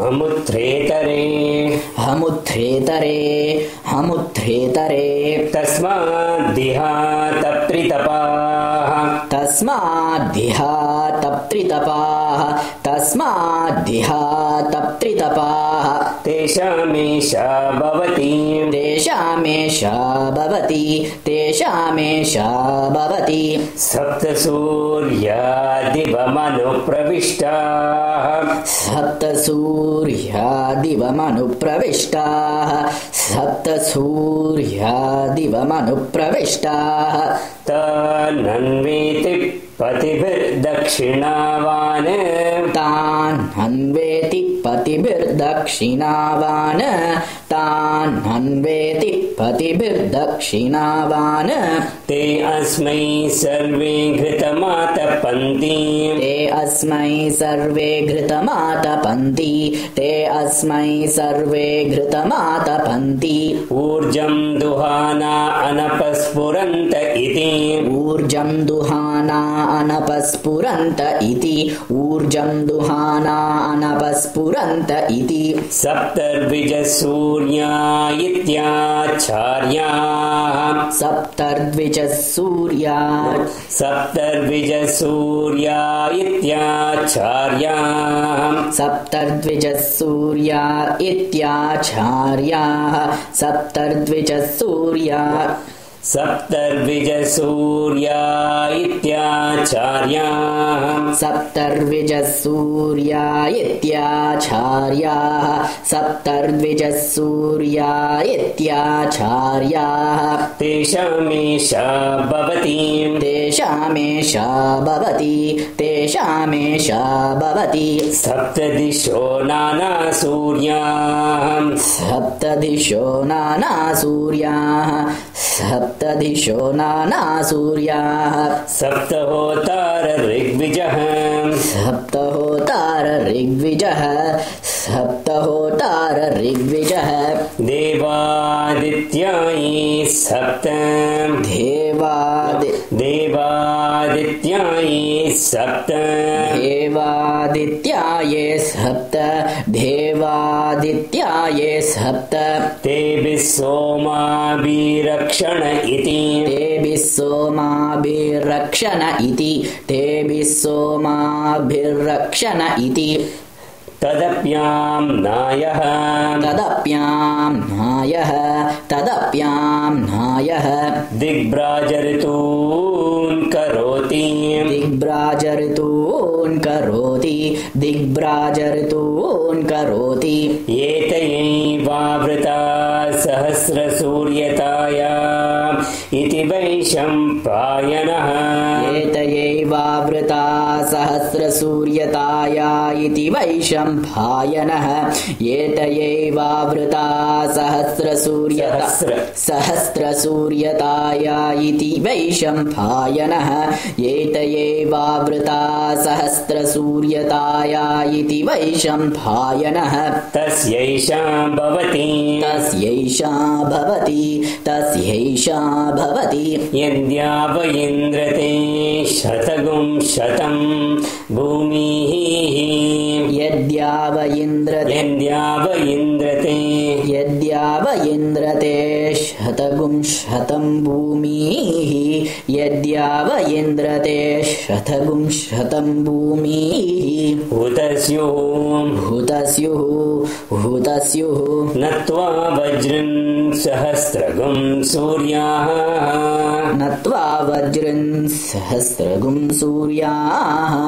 हमुत्थ्रेतरे हमुत्थ्रेतरे हमुत्थ्रेतरे तस्माद्दिहातप्त्रितपाः तस्माद्दिहातप्त्रितपाः तस्माद्दिहातप्त्रितपाः तेषामेषा भवति तेषामेषा भवति तेषामेषा भवति सप्तसूर्यादिवमनुप्रविष्टाः सप्तसूर्यादिवमनुप्रविष्टाः सप्तसूर्यादिवमनुप्रविष्टाः तानन्वेति पतिभिर्दक्षिणावान् तान्हन्वेति पतिभिर्दक्षिणावान् तान्हन्वेति पतिभिर्दक्षिणावान् ते अस्मै सर्वे घृतमातपन्ति ते अस्मै सर्वे घृतमातपन्ति ते अस्मै सर्वे घृतमातपन्ति ऊर्जं दुहाना अनपस्फुरन्त इति ऊर्जं दुहाना अनपस्फुरन्त इति ऊर्जं दुहाना अनपस्फुरन्त इति सप्तर्द्विजसूर्या इत्याचार्याः सप्तर्द्विजसूर्या सप्तर्द्विजसूर्या इत्याचार्याः सप्तर्द्विजसूर्या इत्याचार्याः सप्तर्द्विजसूर्या सप्तर्द्विजसूर्या इत्याचार्याः सप्तर्द्विजसूर्या इत्याचार्याः सप्तर्द्विजसूर्या इत्याचार्याः तेषामेषा भवति तेषामेषा भवति तेषामेषा भवति सप्तदिशो नानासूर्याः सप्तदिशो नानासूर्याः सप्तदिशो नानासूर्याः सप्तहोतार ऋग्विजः सप्तहोतार ऋग्विजः सप्तहोतार ऋग्विजः देवादित्या ये सप्त देवादित्या ये सप्त देवादित्या ये सप्त देवादित्या ये सप्त तेभिः सोमाभिरक्षण इति तेभिः सोमाभिरक्षण इति तेभिः सोमाभिरक्षण इति तदप्यां नायः तदप्यां नायः दिग्भ्राजऋतून् करोति दिग्भ्राजऋतून् करोति एतयैवावृता सहस्रसूर्यताया इति वैशम्पायनः एतयैवावृता सहस्रसूर्यताया इति वैशम्पायनः एतयैवावृता सहस्रसूर्यताया इति वैशम्पायनः एतयैवावृता सहस्रसूर्यताया इति वैशम्पायनः तस्यैषा भवति यद्याव इन्द्रते शतगुं शतं भूमिः यद्याव इन्द्रते शतगुं शतं भूमिः यद्याव इन्द्रते शतगुं शतं भूमिः हुतस्युः नत्वा वज्रं सहस्रगुं सूर्याः नत्वा वज्रं सहस्रगुं सूर्याः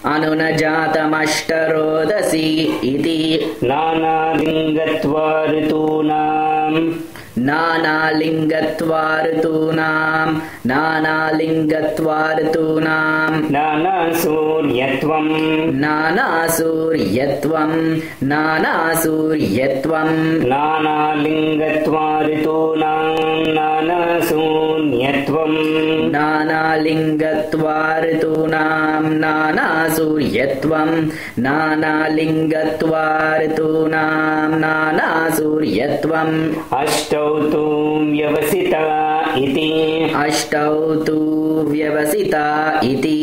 अनुनजातमष्टरोदसी इति नानालिङ्गत्वा ऋतूनां नानालिङ्गत्वाऋतूनां नानालिङ्गत्वाऋतूनां नानासूर्यत्वं नानासूर्यत्वं नानासूर्यत्वं नानालिङ्गत्वाऋतूनां नानाशून्यत्वं नानालिङ्गत्वाऋतूनां नानासूर्यत्वं नानालिङ्गत्वाऋतूनां नानासूर्यत्वम् अष्टौ तु व्यवसिता इति अष्टौ तु व्यवसिता इति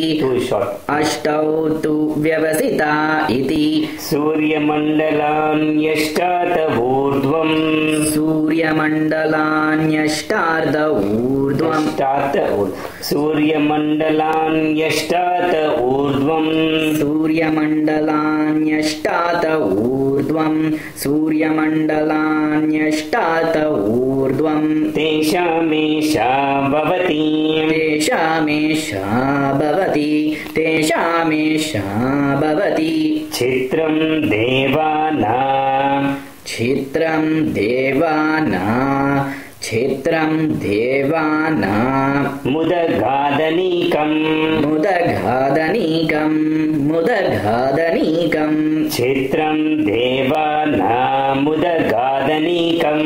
अष्टौ तु व्यवसिता इति सूर्यमण्डलान्यष्टात् ऊर्ध्वम् सूर्यमण्डलान्यष्टार्ध ऊर्ध्वम् सूर्यमण्डलान्यष्टात् ऊर्ध्वम् सूर्यमण्डलान्यष्टात् ऊर्ध्वम् सूर्यमण्डलान्यष्टात् ऊर्ध्वम् तेषामेषा भवति तेषामेषा भवति तेषामेषा भवति चित्रं देवानां क्षेत्रं क्षेत्रं देवानां मुदगादनीकम् मुदगादनीकं मुदगादनीकं क्षेत्रं देवानां मुदगादनीकम्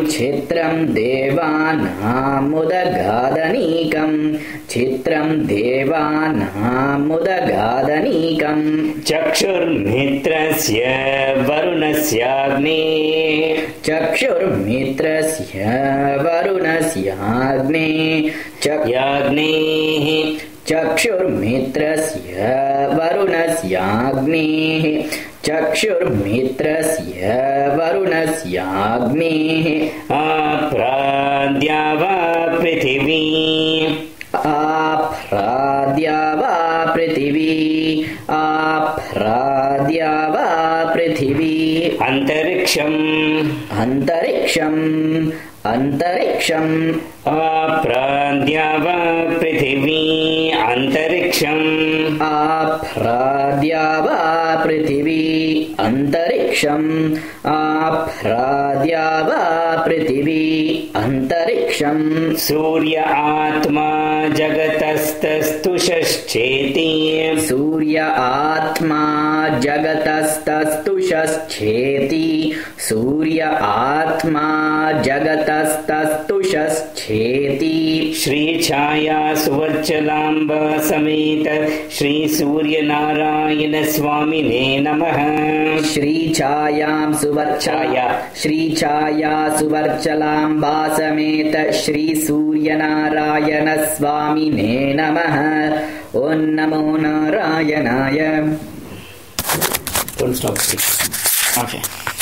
क्षेत्रं देवानां मुदगादनीकं क्षेत्रं देवानां मुदगादनीकं चक्षुर्मित्रस्य वरुणस्याग्ने चक्षुर्मित्रस्य वरुणस्याग्ने याग्नेः चक्षुर्मित्रस्य वरुणस्याग्नेः चक्षुर्मित्रस्य वरुणस्याग्नेः आप्राद्या वा पृथिवी आप्राद्या वा पृथिवी आप्राद्या वा पृथिवी अन्तरिक्षम् अन्तरिक्षम् आप्राद्या वा पृथिवी अन्तरिक्षम् आप्राद्या वा पृथिवी अन्तरिक्षम् आप्राद्या वा पृथिवी अन्तरिक्षम् सूर्य आत्मा जगतस्तस्तुषश्चेति सूर्य आत्मा जगतस्तस्तुषश्चेति सूर्य आत्मा जगतस्तस्तुषश्चेति श्रीछाया सुवर्चलाम्ब समेत श्री सूर्यनारायण स्वामिने नमः श्रीछाया सुवर्चलाम्बा समेत श्री सूर्यनारायण स्वामिने नमः ॐ नमो नारायणाय. Don't stop. Okay.